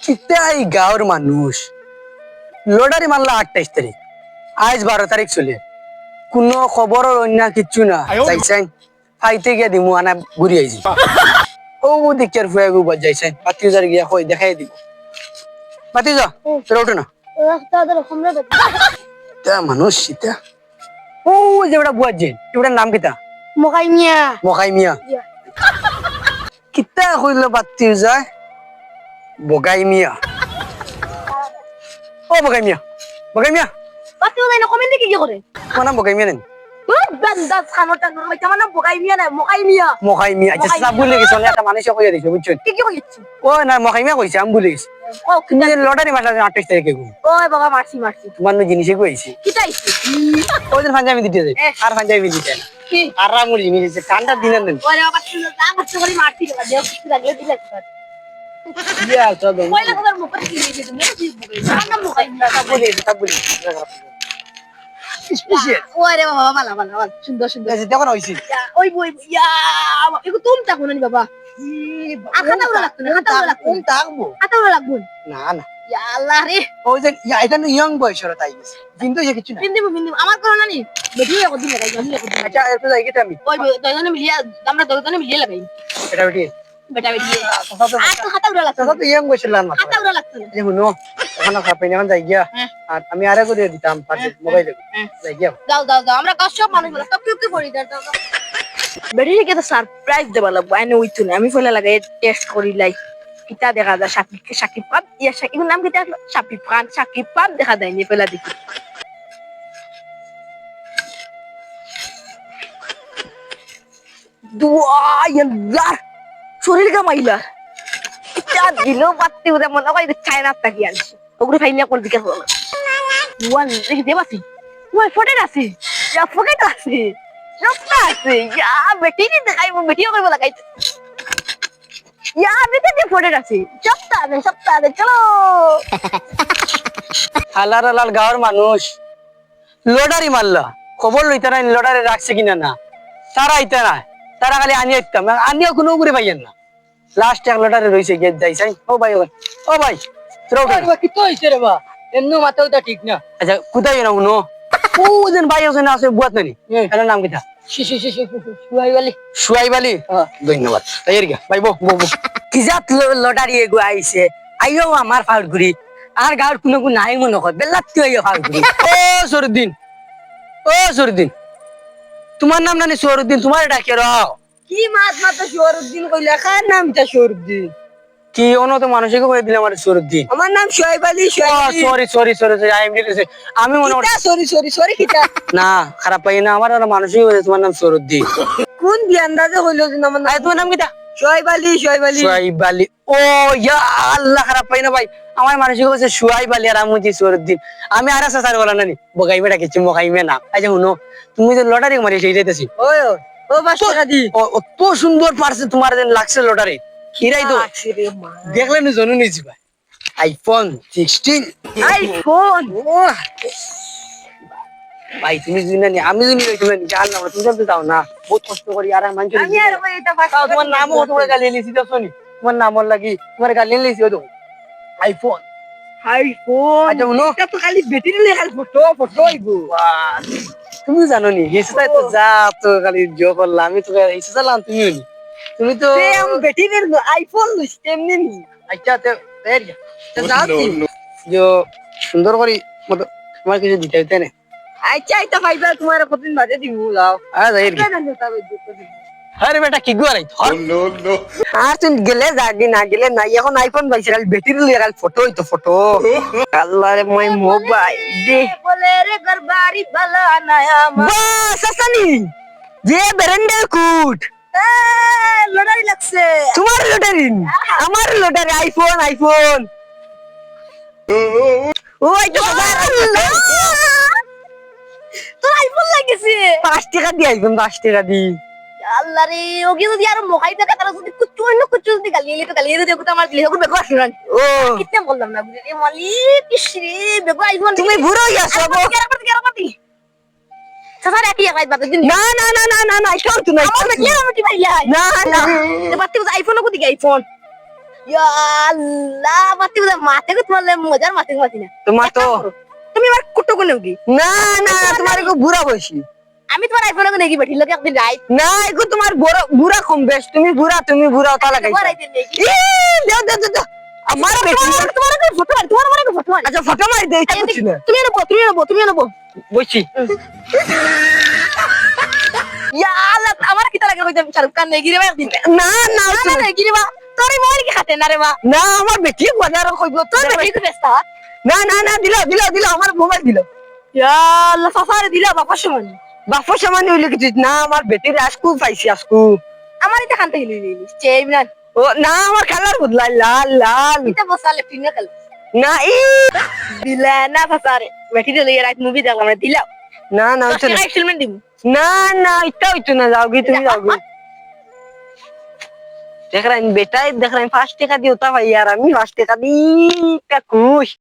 কিতাই গাঁৱৰ মানুষ লটারি মারলা 28 তারিখ আজ 12 তারিখ চলে কোনো খবরের অন্য কিচ্ছু না যাইছেন ফাইতে গিয়া দিমু আনা ঘুরি আইছি ও দিকচার ফুয়া গু বাজাইছেন পাতিজার গিয়া কই দেখাই দিব পাতিজা তোরা ওঠে না তা মানুষ সীতা ও যেটা বুয়াজেন এটার নাম কিতা মকাই মিয়া কিতা কইল পাতিজা বগাই মিয়া ও বগাই মিয়া তোমার নাম বগাই মিয়া নেন মকাই মিয়া আচ্ছা সাব ভুলে গেছো একটা মানুষ কইয়া দিছো বুঝছো ও না মকাই মিয়া কইছে আমি ভুলে গেছি তুমি লটারি মারলা 28 তারিখে গো তোমার নো জিনিসে কইছি ওই দিন পাঞ্জাবি দিতে যাই আর পাঞ্জাবি দিতে না আর রামুর জিনিস ঠান্ডা দিনের নেন ইয়া তো দে স্পেশাল দেখো না হইছে না না ওই যে এটা নো ইয়ং বয়সের তাই গেছে কিন্তু যে কিছু না আচ্ছা এত যাই গেটা আমি এটা বেটি তো ইয়ং বয়সের লান মাত্র এই শুনো ওখানে খাপাই না যাই গিয়া আর আমি আরে করে দিতাম মোবাইলে যাই গিয়া বেটিকে তো সারপ্রাইজ দেবা লাগবো আইনে উইতো না আমি ফেলা লাগে টেস্ট করি লাই কিতা দেখা যায় সাকিব খান ইয়া সাকিব নাম কিতা সাকিব খান দেখা যায় নি ফেলা দেখি দুয়া ইয়াল্লাহ শরীর গামাইলা কিতা দিল বাত্তি উদা মনে হয় চায়না তাকি আনছি ওগুলো ফাইলিয়া কোন দিকে হলো ওয়ান দেখি দেবাসি ওই ফটো আছে যা ফটো আছে Jopta আছে ইয়া বেটি নি দেখাই মু ভিডিও করব লাগাইতে ইয়া বেটি নি ফটো আছে জপতা আছে চলো হালার হালাল গাঁৱৰ মানুষ লটারি মারলা খবর লইতে না লটারি রাখছে কিনা না তারা আইতে না তারা খালি আনি আইতাম আনিও কোনো করে পাইয়েন না লাস্ট এক লটারি রইছে গেট যাইছাই ও ভাই তোরা উঠো কি তো হইছে রে বা এমনো মাথাটা ঠিক না আচ্ছা কোথায় না উনো ও যেন ভাই ওখানে আছে বুয়াত নানি এর নাম কিটা সুয়াইবালি ধন্যবাদ তাই গিয়া ভাই বো কি জাত লটারি এগো আইছে আইও আমার ফাউলগুড়ি আর গাঁৱৰ কোনো নাই মনে কয় বেলাতি আইও ফাউলগুড়ি ও সরুদ্দিন তোমার নাম নানি সরুদ্দিন তোমার ডাকে রাও কি মাত শহরউদ্দিন কইলা কার নামটা শহরউদ্দিন কি অন্য তো মানুষকে কই দিলে আমার সরুদ্দিন আমার নাম Shoaib Ali sorry I am আমি মনে সরি কিটা না খারাপ পাই না আমার মানুষই হয়েছে তোমার নাম সরুদ্দিন কোন আন্দাজে হইলো যে আমার নাম তোমার নাম কিটা শোয়েব আলী ও ইয়া আল্লাহ খারাপ পাই না ভাই আমার মানুষই হয়েছে শুয়াইব আলী আর আমি সরুদ্দিন আমি আর সাসার বলা নানি বগাইবে ডাকেছি মগাইবে না আচ্ছা শুনো তুমি যে লটারি মারি সেই যাইতেছি ও বাসা দি অত সুন্দর পারছে তোমার যেন লাগছে লটারি কিরাই তো দেখলে না জানো নিছি ভাই আইফোন 16 আইফোন ভাই তুমি জানি আমি জানি তুমি জান না তুমি জানতে দাও না বহুত কষ্ট করি আর মানুষ আমি আর এটা বাসা তোমার নাম কত করে গালি লিছি তো শুনি তোমার নাম লাগি তোমার গালি লিছি তো আইফোন আচ্ছা উনো এটা তো খালি ব্যাটারি লেখাল ফটো আইবো তুমি জানো নি হিসা তো যা তো খালি জো করলাম আমি তো হিসা চালাম তুমি তো সেম ব্যাটারির আইফোন এমনি নি আচ্ছা তো এর जो সুন্দর করি মত তোমার কিছু দিতে হইতে না আচ্ছা এটা ফাইবার তোমার কতদিন বাদে দিমু লাও আ যাই আরে বেটা কি গো আই নো আর তুই গেলে যাবি না গেলে না এখন আইফোন বাইছে খালি ব্যাটারি লিয়ে খালি ফটো হইতো ফটো আল্লাহ রে মই মোবাইল দে বলে রে গরবারি বালা আনায়া বাস আসানি যে বেরেন্ডে কুট লটারি লাগছে তোমার লটারি আমার লটারি আইফোন ওই তো তোর আইফোন লাগেছে 5 টাকা দি আইফোন 5 টাকা দি আল্লাহ রে ওকে যদি আর মোহাই টাকা তারা যদি কুচু যদি গালিয়ে তো গালিয়ে দিও তো আমার দিলে ওকে বেকো আসুন ও কিতনে বললাম না বুঝলি মালিক কিসরে বেকো আইফোন তুমি বুড়ো গেছো গো সাসার একই এক বাদ দিন না এটা তো না আমার কি ভাইয়া না এবার তুই আইফোন কো দিকে আইফোন ইয়া আল্লাহ বাতি উদা মাতে কো তোমার মজার মাতে মাতি না তোমার তো তুমি আমার কুটো কোনে কি না না তোমার এগো বুড়া বয়সী আমি তোমার আইফোনে কোনে কি বেঠি লগে একদিন রাইট না এগো তোমার বড় বুড়া কম বেশ তুমি বুড়া তা লাগাই তোমার আইদিন নেকি দেও আমার বেটি তোমার কোনে ফটো মারি তোমার কোনে ফটো মারি আচ্ছা ফটো মারি দেই তা কিছু না তুমি নেবো বইছি ইয়া আল্লাহ আমার কি লাগে কইতাম শাহরুখ খান নেগি রে একদিন না না না নেগি রে বা তোর মোর কি খাতে না রে বা না আমার বেটি বাজার কইব তো তোর বেটি তো বেস্তা না দিল আমার মোবাইল দিল ইয়া আল্লাহ সাফারে দিলা বাপা সমান বাপর সামান হইলে কিছু না আমার বেটির আজকু পাইছি আজকু আমার এটা খানতে হিলি হিলি চেমনা ও না আমার কালার বদলাই লাল লাল এটা বসালে পিনে কাল না দিলা না সাফারে বেটি দিলে রাত মুভি দেখলাম দিলা না হইতো না এক্সপেরিমেন্ট দিম না এটা হইতো না যাওগি তুমি যাওগি দেখ রাইন বেটাই দেখ রাইন 5 টাকা দিও তা ভাই यार আমি 5 টাকা দি তা খুশ